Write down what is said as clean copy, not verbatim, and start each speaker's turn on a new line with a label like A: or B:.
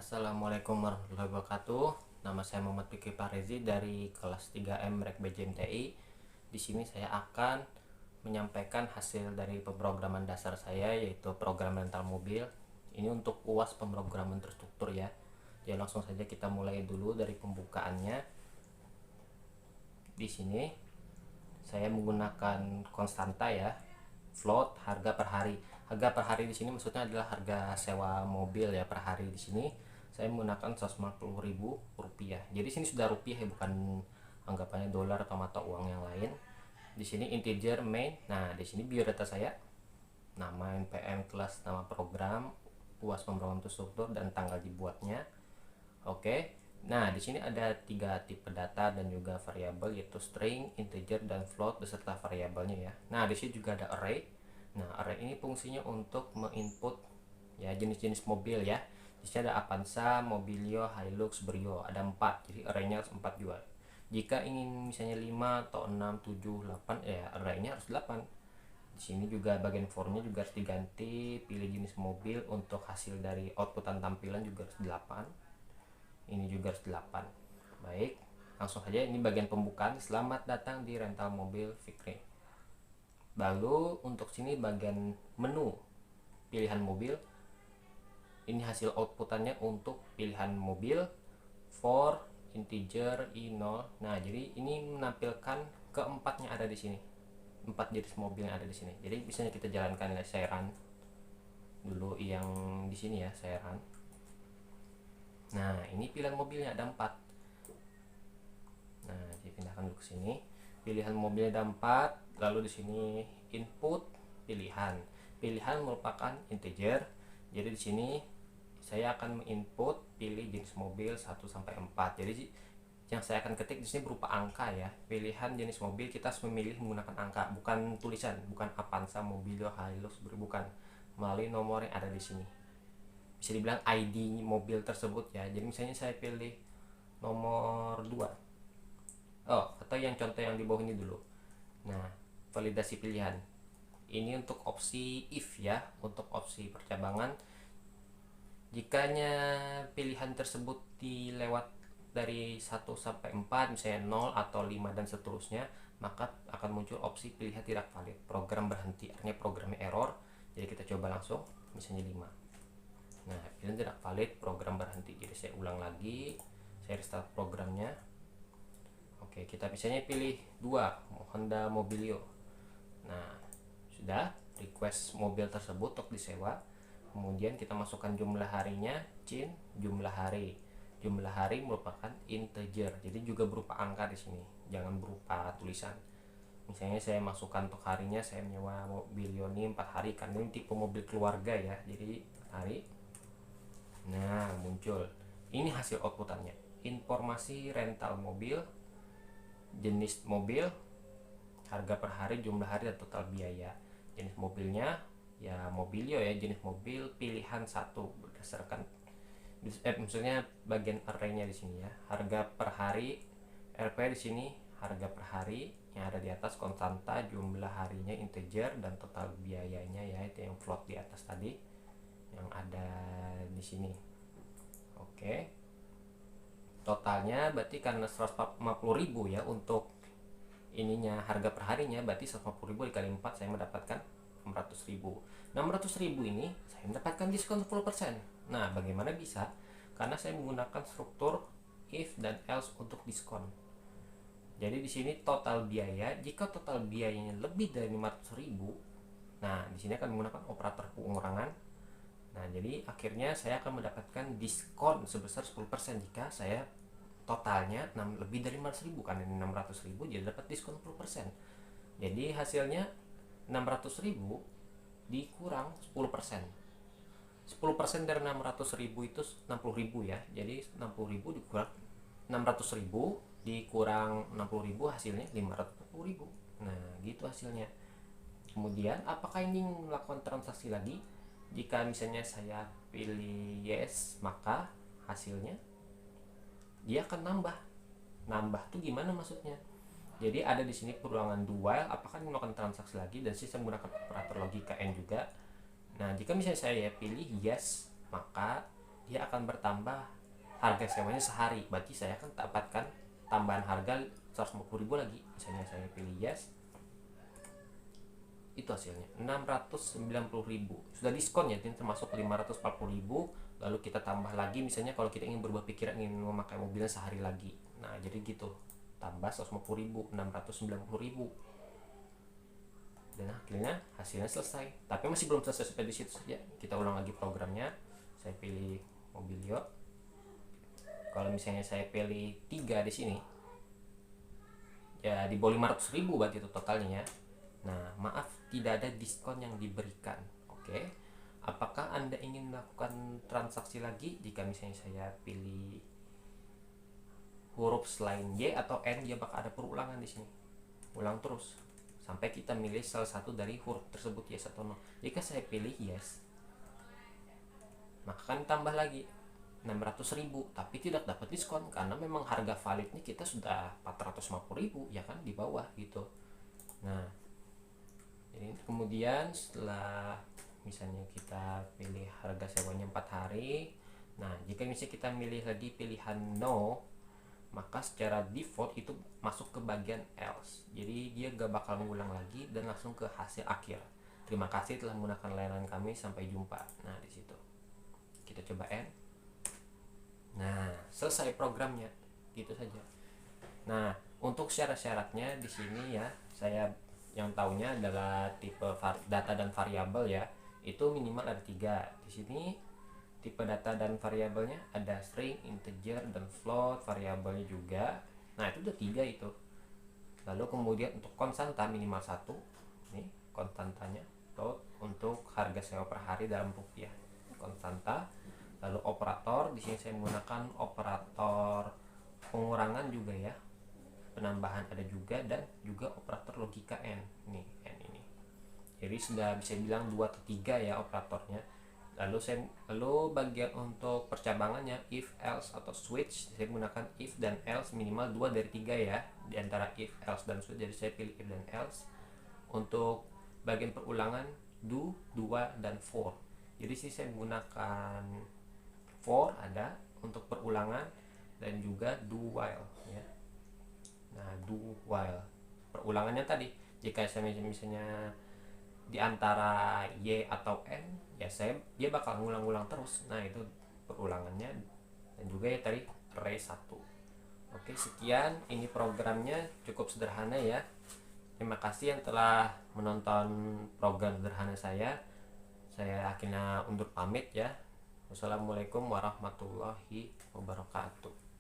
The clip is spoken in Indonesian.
A: Assalamualaikum warahmatullahi wabarakatuh. Nama saya Muhammad Fikri Parezi dari kelas 3M Rek BJMTI. Di sini saya akan menyampaikan hasil dari pemrograman dasar saya, yaitu program rental mobil. Ini untuk UAS pemrograman terstruktur ya. Jadi langsung saja kita mulai dulu dari pembukaannya. Di sini saya menggunakan konstanta ya, float harga per hari. Harga per hari di sini maksudnya adalah harga sewa mobil ya per hari. Di sini saya menggunakan 150.000 rupiah. Jadi sini sudah rupiah ya, bukan anggapannya dolar atau mata uang yang lain. Di sini integer main. Nah, di sini biodata saya, nama NPM, kelas, nama program, UAS pemrograman terstruktur, dan tanggal dibuatnya. Oke. Nah, di sini ada 3 tipe data dan juga variabel, yaitu string, integer, dan float beserta variabelnya ya. Nah, di sini juga ada array. Nah, array ini fungsinya untuk menginput ya jenis-jenis mobil ya. Di sini ada Avanza, Mobilio, Hilux, Brio, ada 4. Jadi arraynya harus 4 juga. Jika ingin misalnya 5 atau 6, 7, 8 ya arraynya harus 8. Di sini juga bagian formnya juga harus diganti, pilih jenis mobil, untuk hasil dari outputan tampilan juga harus 8. Ini juga harus 8. Baik, langsung saja ini bagian pembukaan. Selamat datang di rental mobil Fikri. Lalu untuk sini bagian menu pilihan mobil. Ini hasil outputannya untuk pilihan mobil for integer i0. Nah, jadi ini menampilkan keempatnya ada di sini. 4 jenis mobil yang ada di sini. Jadi bisa kita jalankan ya, saya run dulu yang di sini ya, saya run. Nah, ini pilihan mobilnya ada 4. Nah, dipindahkan dulu ke sini. Pilihan mobilnya ada 4. Lalu di sini input pilihan. Pilihan merupakan integer. Jadi di sini saya akan menginput pilih jenis mobil 1 sampai 4. Jadi yang saya akan ketik di sini berupa angka ya. Pilihan jenis mobil kita harus memilih menggunakan angka, bukan tulisan, bukan Avanza, Mobilio, Hilux, bukan, melalui nomor yang ada di sini. Bisa dibilang ID mobil tersebut ya. Jadi misalnya saya pilih nomor 2. Atau yang contoh yang di bawah ini dulu. Nah, validasi pilihan. Ini untuk opsi if ya, untuk opsi percabangan. Jikanya pilihan tersebut dilewat dari 1 sampai 4, misalnya 0 atau 5 dan seterusnya, maka akan muncul opsi pilihan tidak valid, program berhenti, artinya programnya error. Jadi kita coba langsung, misalnya 5. Nah, pilihan tidak valid, program berhenti. Jadi saya ulang lagi, saya restart programnya. Oke, kita misalnya pilih 2, Honda Mobilio. Nah, sudah request mobil tersebut untuk disewa. Kemudian kita masukkan jumlah harinya, jumlah hari. Jumlah hari merupakan integer, jadi juga berupa angka di sini, jangan berupa tulisan. Misalnya saya masukkan untuk harinya, saya menyewa Mobilio ini 4 hari karena ini tipe mobil keluarga ya, jadi 4 hari. Nah, muncul ini hasil outputannya, informasi rental mobil, jenis mobil, harga per hari, jumlah hari, dan total biaya. Jenis mobilnya ya Mobilio ya, jenis mobil pilihan 1 berdasarkan maksudnya bagian arraynya di sini ya. Harga per hari, RP di sini harga per hari, yang ada di atas konstanta, jumlah harinya integer, dan total biayanya ya itu yang float di atas tadi yang ada di sini. Oke, totalnya berarti karena 150.000 ya untuk ininya, harga per harinya berarti 150.000 dikali 4, saya mendapatkan 600.000. 600.000 ini saya mendapatkan diskon 10%. Nah, bagaimana bisa? Karena saya menggunakan struktur if dan else untuk diskon. Jadi di sini total biaya, jika total biayanya lebih dari 500.000, nah di sini akan menggunakan operator pengurangan. Nah, jadi akhirnya saya akan mendapatkan diskon sebesar 10% jika saya totalnya lebih dari 500.000, kan ini 600.000, jadi dapat diskon 10%. Jadi hasilnya 600.000 dikurang 10%. 10% dari 600.000 itu 60.000 ya. Jadi 60.000 dikurang 600.000 dikurang 60.000, hasilnya 540.000. Nah, gitu hasilnya. Kemudian apakah ini melakukan transaksi lagi? Jika misalnya saya pilih yes, maka hasilnya dia akan nambah tuh gimana maksudnya? Jadi ada di sini perulangan do while, apakah ini melakukan transaksi lagi, dan sistem menggunakan operator logika and juga. Nah, jika misalnya saya pilih yes, maka dia akan bertambah harga sewanya sehari. Berarti saya akan dapatkan tambahan harga 150.000 lagi. Misalnya saya pilih yes, itu hasilnya 690.000, sudah diskon ya, ini termasuk 540.000. Lalu kita tambah lagi, misalnya kalau kita ingin berubah pikiran, ingin memakai mobilnya sehari lagi, nah jadi gitu, tambah 150.000, 690.000. Dan akhirnya hasilnya selesai. Tapi masih belum selesai sampai di situ saja, kita ulang lagi programnya. Saya pilih Mobilio. Kalau misalnya saya pilih 3 di sini, ya di bawah 500.000 berarti itu totalnya ya. Nah, maaf, tidak ada diskon yang diberikan. Oke. Apakah Anda ingin melakukan transaksi lagi? Jika misalnya saya pilih huruf selain Y atau N, dia bakal ada perulangan di sini. Ulang terus sampai kita milih salah satu dari huruf tersebut, yes atau no. Jika saya pilih yes, maka kan tambah lagi 600.000, tapi tidak dapat diskon karena memang harga validnya kita sudah 450.000 ya kan, di bawah gitu. Nah, jadi kemudian setelah misalnya kita pilih harga sewanya 4 hari, nah jika misalnya kita milih lagi pilihan no, maka secara default itu masuk ke bagian else. Jadi dia gak bakal mengulang lagi dan langsung ke hasil akhir. Terima kasih telah menggunakan layanan kami, sampai jumpa. Nah, di situ kita coba end. Nah, selesai programnya, gitu saja. Nah, untuk syarat-syaratnya di sini ya, saya yang tahunya adalah tipe data dan variabel ya, itu minimal ada 3. Di sini tipe data dan variabelnya ada string, integer, dan float, variabelnya juga. Nah, itu udah 3 itu. Lalu kemudian untuk konstanta minimal 1. Nih, konstantanya float untuk harga sewa per hari dalam rupiah. Konstanta. Lalu operator, di sini saya menggunakan operator pengurangan juga ya. Penambahan ada juga, dan juga operator logika N. Nih, N ini. Jadi sudah bisa bilang 2 atau 3 ya operatornya. Lalu bagian untuk percabangannya if, else atau switch, saya menggunakan if dan else minimal 2 dari 3 ya. Di antara if, else dan switch, jadi saya pilih if dan else. Untuk bagian perulangan do, 2 dan for. Jadi sih saya menggunakan for ada untuk perulangan, dan juga do while ya. Nah, do while perulangannya tadi, jika saya misalnya di antara Y atau N ya, dia bakal ngulang-ngulang terus. Nah, itu perulangannya. Dan juga ya tadi array 1. Oke, sekian, ini programnya cukup sederhana ya. Terima kasih yang telah menonton program sederhana saya. Saya akhirnya undur pamit ya. Wassalamualaikum warahmatullahi wabarakatuh.